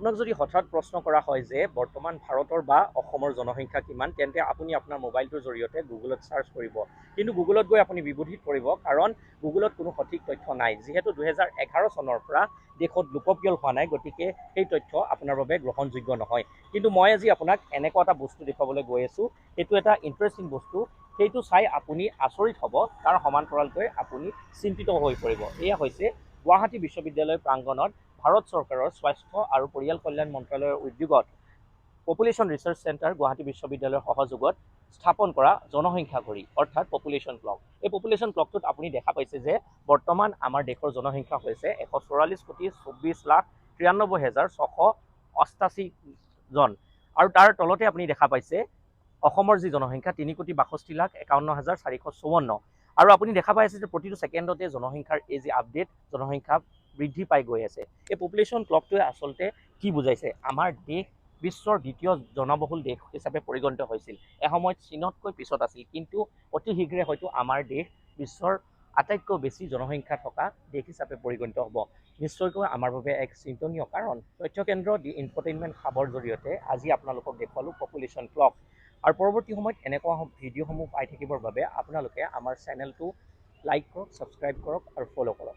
আপোনাক যদি হঠাৎ প্ৰশ্ন কৰা হয় যে বৰ্তমান ভাৰতৰ বা অসমৰ জনসংখ্যা কিমান, তেন্তে আপুনি আপোনাৰ মোবাইলটোৰ জৰিয়তে গুগলত চাৰ্চ কৰিব। কিন্তু গুগলত গৈ আপুনি বিভূতিত পৰিব, কাৰণ গুগলত কোনো সঠিক তথ্য নাই। যিহেতু 2011 চনৰ পৰা দেশত লোকপিয়ল হোৱা নাই, গতিকে সেই তথ্য আপোনাৰ বাবে গ্ৰহণযোগ্য নহয়। কিন্তু মই আজি আপোনাক এনেকুৱা এটা বস্তু দেখুৱাবলৈ গৈ আছোঁ, সেইটো এটা ইণ্টাৰেষ্টিং বস্তু। সেইটো চাই আপুনি আচৰিত হ'ব, তাৰ সমান্তৰালকৈ আপুনি চিন্তিত হৈ পৰিব। এয়া হৈছে গুৱাহাটী বিশ্ববিদ্যালয় প্ৰাংগণত ভাৰত চৰকাৰৰ স্বাস্থ্য আৰু পৰিয়াল কল্যাণ মন্ত্ৰালয়ৰ উদ্যোগত পপুলেশ্যন ৰিচাৰ্চ চেণ্টাৰ গুৱাহাটী বিশ্ববিদ্যালয়ৰ সহযোগত স্থাপন কৰা জনসংখ্যা ঘড়ী, অৰ্থাৎ পপুলেশ্যন ক্লক। এই পপুলেশ্যন ক্লকটোত আপুনি দেখা পাইছে যে বৰ্তমান আমাৰ দেশৰ জনসংখ্যা হৈছে 144,24,93,688 জন। আৰু তাৰ তলতে আপুনি দেখা পাইছে অসমৰ যি জনসংখ্যা 3,62,51,454। আৰু আপুনি দেখা পাই আছে যে প্ৰতিটো ছেকেণ্ডতে জনসংখ্যাৰ এই যি আপডেট, জনসংখ্যা বৃদ্ধি পাই গৈ আছে। এই পপুলেশ্যন ক্লকটোৱে আচলতে কি বুজাইছে? আমাৰ দেশ বিশ্বৰ দ্বিতীয় জনবহুল দেশ হিচাপে পৰিগণিত হৈছিল। এসময়ত চীনতকৈ পিছত আছিল, কিন্তু অতি শীঘ্ৰে হয়তো আমাৰ দেশ বিশ্বৰ আটাইতকৈ বেছি জনসংখ্যা থকা দেশ হিচাপে পৰিগণিত হ'ব। নিশ্চয়কৈ আমাৰ বাবে এক চিন্তনীয় কাৰণ। তথ্য কেন্দ্ৰ দি ইনফৰটেইনমেণ্ট হাবৰ জৰিয়তে আজি আপোনালোকক দেখুৱালোঁ পপুলেশ্যন ক্লক। আৰু পৰৱৰ্তী সময়ত এনেকুৱা ভিডিঅ'সমূহ পাই থাকিবৰ বাবে আপোনালোকে আমাৰ চেনেলটো লাইক কৰক, ছাবস্ক্ৰাইব কৰক আৰু ফ'ল' কৰক।